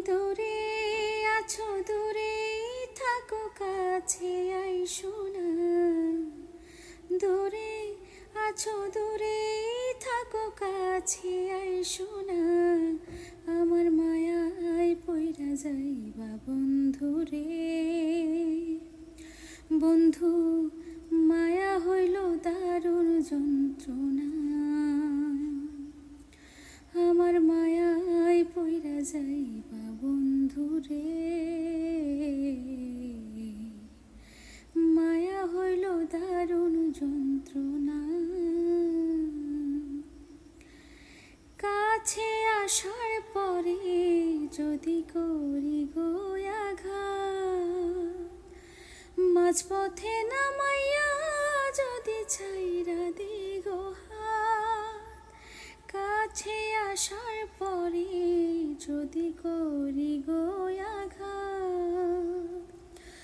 দূরে আছো দূরে থাকো কাছে আইসো না, দূরে আছো দূরে থাকো কাছে আইসো না, আমার মায়ায় পইরা যাইবা বন্ধু রে। বন্ধু মায়া হইল দারুণ যন্ত্রণা, আমার মায়ায় পইরা যাইবা বন্ধু রে। মায়া হইল দারুণ যন্ত্রণা, কাছে আসার পরে যদি করি গো আঘাত, মাঝপথে নামাইয়া যদি ছাইরা দিগো হাত, কাছে আসার পরে যদি করি গো